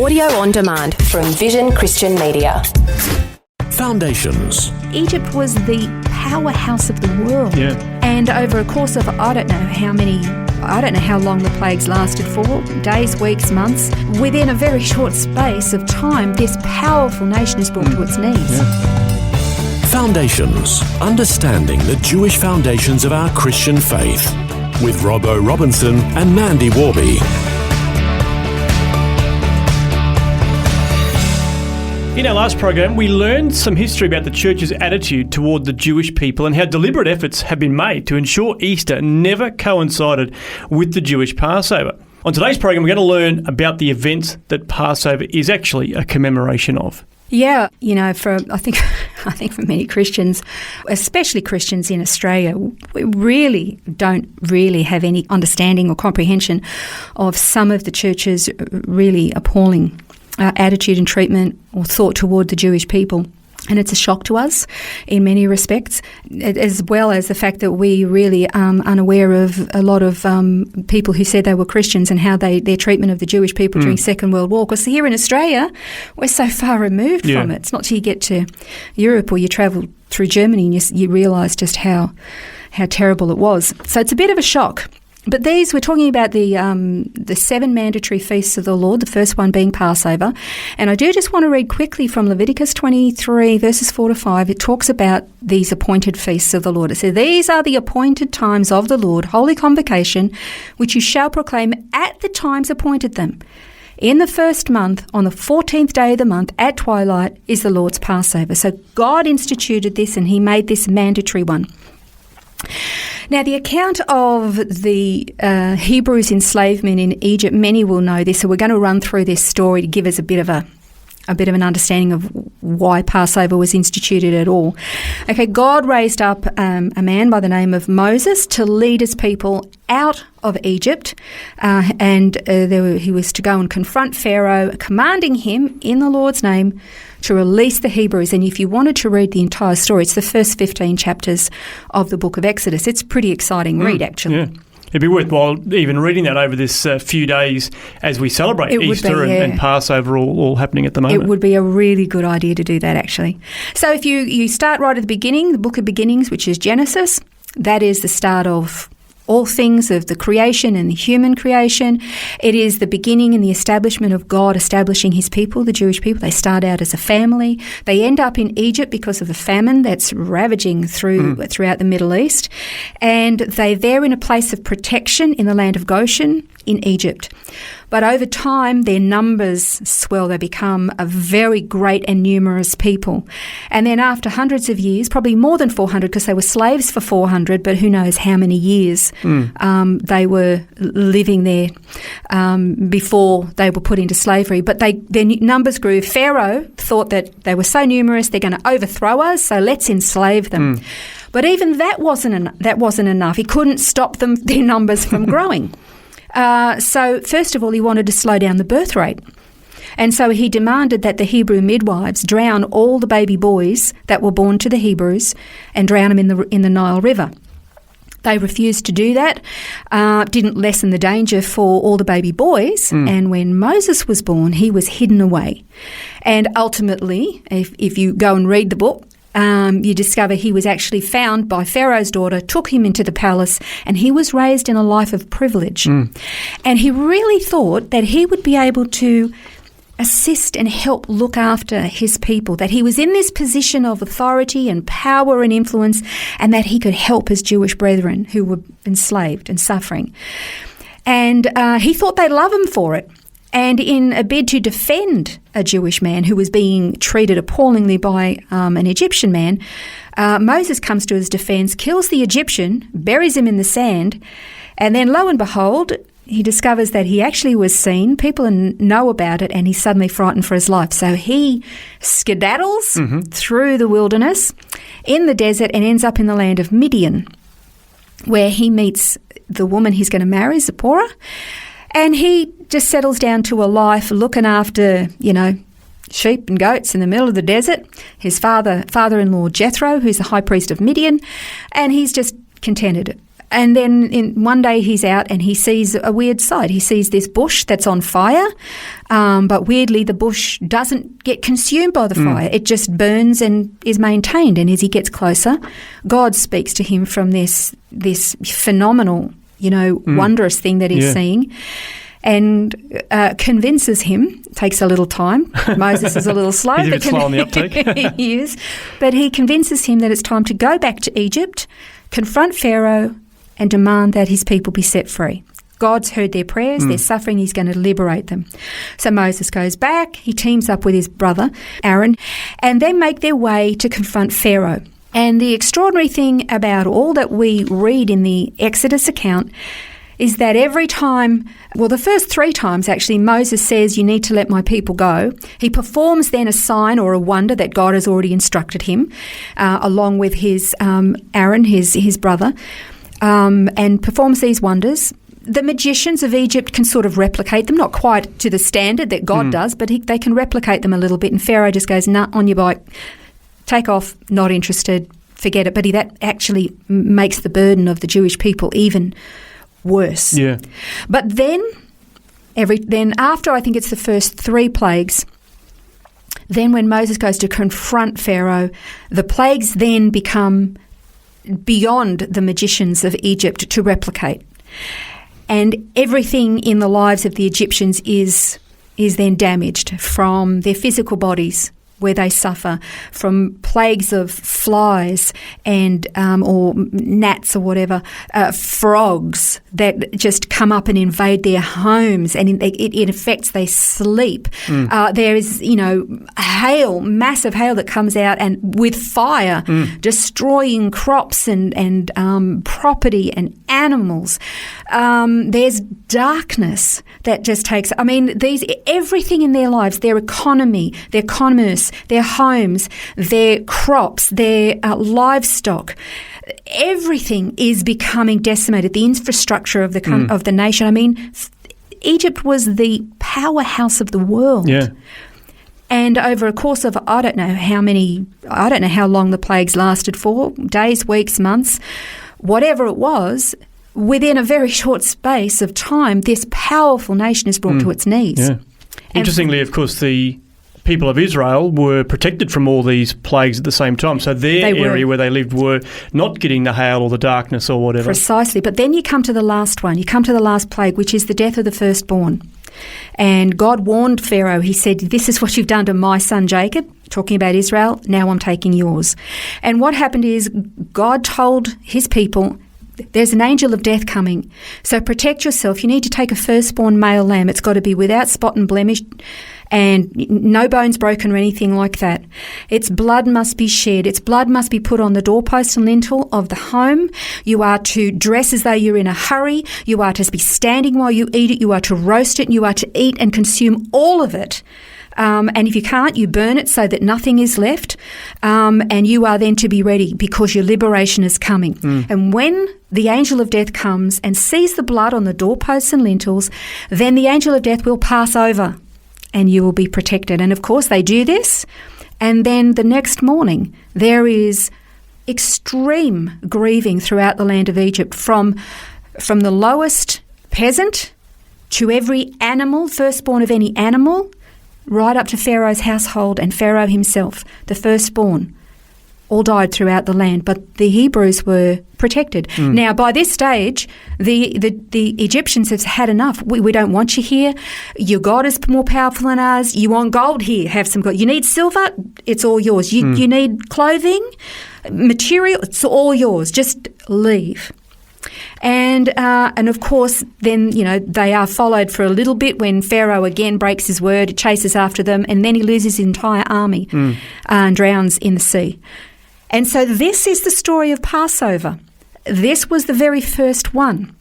Audio on demand from Vision Christian Media. Foundations. Egypt was the powerhouse of the world. Yeah. And over a course of, I don't know how long the plagues lasted for, days, weeks, months. Within a very short space of time, this powerful nation is brought to its knees. Yeah. Foundations. Understanding the Jewish foundations of our Christian faith. With Robbo Robinson and Mandy Warby. In our last program, we learned some history about the church's attitude toward the Jewish people and how deliberate efforts have been made to ensure Easter never coincided with the Jewish Passover. On today's program, we're going to learn about the events that Passover is actually a commemoration of. Yeah, I think for many Christians, especially Christians in Australia, we really don't have any understanding or comprehension of some of the church's really appalling attitude and treatment or thought toward the Jewish people. And it's a shock to us in many respects, as well as the fact that we really are unaware of a lot of people who said they were Christians and how their treatment of the Jewish people during Second World War. Because here in Australia, we're so far removed from it. It's not till you get to Europe or you travel through Germany and you realise just how terrible it was. So it's a bit of a shock. But we're talking about the 7 mandatory feasts of the Lord, the first one being Passover. And I do just want to read quickly from Leviticus 23, verses 4 to 5. It talks about these appointed feasts of the Lord. It says, "These are the appointed times of the Lord, holy convocation, which you shall proclaim at the times appointed them. In the first month, on the 14th day of the month, at twilight, is the Lord's Passover." So God instituted this and he made this mandatory one. Now, the account of the Hebrews' enslavement in Egypt, many will know this, so we're going to run through this story to give us a bit of an understanding of why Passover was instituted at all. Okay, God raised up a man by the name of Moses to lead his people out of Egypt, he was to go and confront Pharaoh, commanding him in the Lord's name to release the Hebrews. And if you wanted to read the entire story, it's the first 15 chapters of the book of Exodus. It's a pretty exciting read, actually. Yeah. It'd be worthwhile even reading that over this few days as we celebrate Easter and Passover all happening at the moment. It would be a really good idea to do that, actually. So if you start right at the beginning, the book of beginnings, which is Genesis, that is the start of all things of the creation and the human creation. It is the beginning and the establishment of God establishing his people, the Jewish people. They start out as a family. They end up in Egypt because of a famine that's ravaging throughout the Middle East. And they're there in a place of protection in the land of Goshen in Egypt. But over time, their numbers swell. They become a very great and numerous people. And then after hundreds of years, probably more than 400, because they were slaves for 400, but who knows how many years they were living there before they were put into slavery. But their numbers grew. Pharaoh thought that they were so numerous, they're going to overthrow us, so let's enslave them. But even that wasn't enough. He couldn't stop their numbers from growing. So first of all, he wanted to slow down the birth rate. And so he demanded that the Hebrew midwives drown all the baby boys that were born to the Hebrews and drown them in the Nile River. They refused to do that, didn't lessen the danger for all the baby boys. And when Moses was born, he was hidden away. And ultimately, if you go and read the book, you discover he was actually found by Pharaoh's daughter, took him into the palace, and he was raised in a life of privilege. And he really thought that he would be able to assist and help look after his people, that he was in this position of authority and power and influence, and that he could help his Jewish brethren who were enslaved and suffering. And he thought they'd love him for it. And in a bid to defend a Jewish man who was being treated appallingly by an Egyptian man, Moses comes to his defense, kills the Egyptian, buries him in the sand, and then lo and behold, he discovers that he actually was seen. People know about it, and he's suddenly frightened for his life. So he skedaddles through the wilderness in the desert and ends up in the land of Midian, where he meets the woman he's going to marry, Zipporah. And he just settles down to a life looking after, sheep and goats in the middle of the desert. His father-in-law Jethro, who's the high priest of Midian, and he's just contented. And then one day he's out and he sees a weird sight. He sees this bush that's on fire, but weirdly the bush doesn't get consumed by the fire. It just burns and is maintained. And as he gets closer, God speaks to him from this phenomenal, wondrous thing that he's seeing, and convinces him. Takes a little time. Moses is a little slow. He's a bit slow on the uptake. He is. But he convinces him that it's time to go back to Egypt, confront Pharaoh, and demand that his people be set free. God's heard their prayers, their suffering, he's going to liberate them. So Moses goes back, he teams up with his brother, Aaron, and they make their way to confront Pharaoh. And the extraordinary thing about all that we read in the Exodus account is that every time, the first 3 times actually, Moses says, you need to let my people go. He performs then a sign or a wonder that God has already instructed him, along with his Aaron, his brother, and performs these wonders. The magicians of Egypt can sort of replicate them, not quite to the standard that God does, but they can replicate them a little bit. And Pharaoh just goes, nah, on your bike, take off, not interested, forget it. But that actually makes the burden of the Jewish people even worse. Yeah. But then after I think it's the first 3 plagues, then when Moses goes to confront Pharaoh, the plagues then become beyond the magicians of Egypt to replicate. And everything in the lives of the Egyptians is then damaged, from their physical bodies, where they suffer, from plagues of flies and or gnats or whatever, frogs that just come up and invade their homes, and it affects their sleep. There is, hail, massive hail that comes out and with fire, destroying crops and property and animals. There's darkness that just takes. Everything in their lives, their economy, their commerce, their homes, their crops, their livestock, everything is becoming decimated. The infrastructure of the nation. Egypt was the powerhouse of the world. Yeah. And over a course of, I don't know how long the plagues lasted for, days, weeks, months, whatever it was, within a very short space of time, this powerful nation is brought to its knees. Yeah. Interestingly, of course, the people of Israel were protected from all these plagues at the same time. So their area where they lived were not getting the hail or the darkness or whatever. Precisely. But then you come to the last one. You come to the last plague, which is the death of the firstborn. And God warned Pharaoh. He said, this is what you've done to my son Jacob, talking about Israel. Now I'm taking yours. And what happened is God told his people, there's an angel of death coming. So protect yourself. You need to take a firstborn male lamb. It's got to be without spot and blemish and no bones broken or anything like that. Its blood must be shed. Its blood must be put on the doorpost and lintel of the home. You are to dress as though you're in a hurry. You are to be standing while you eat it. You are to roast it. You are to eat and consume all of it. And if you can't, you burn it so that nothing is left. And you are then to be ready because your liberation is coming. And when the angel of death comes and sees the blood on the doorposts and lintels, then the angel of death will pass over and you will be protected. And of course they do this. And then the next morning there is extreme grieving throughout the land of Egypt, from the lowest peasant to every animal, firstborn of any animal, right up to Pharaoh's household and Pharaoh himself, the firstborn, all died throughout the land. But the Hebrews were protected. Now, by this stage, the Egyptians have had enough. We don't want you here. Your God is more powerful than ours. You want gold? Here, have some gold. You need silver? It's all yours. You need clothing, material? It's all yours. Just leave. And of course, then, they are followed for a little bit when Pharaoh again breaks his word, chases after them, and then he loses his entire army and drowns in the sea. And so this is the story of Passover. This was the very first one.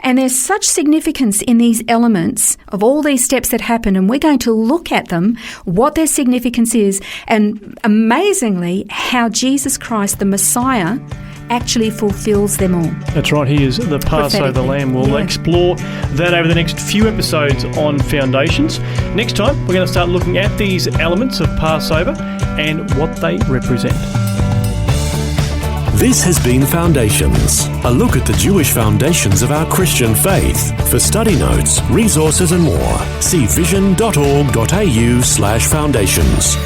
And there's such significance in these elements of all these steps that happen, and we're going to look at them, what their significance is, and amazingly, how Jesus Christ, the Messiah, actually fulfills them all. That's right, he is the Passover Lamb. We'll explore that over the next few episodes on Foundations. Next time, we're going to start looking at these elements of Passover and what they represent. This has been Foundations, a look at the Jewish foundations of our Christian faith. For study notes, resources and more, see vision.org.au/foundations.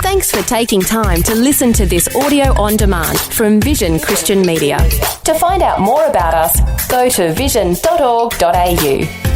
Thanks for taking time to listen to this audio on demand from Vision Christian Media. To find out more about us, go to vision.org.au.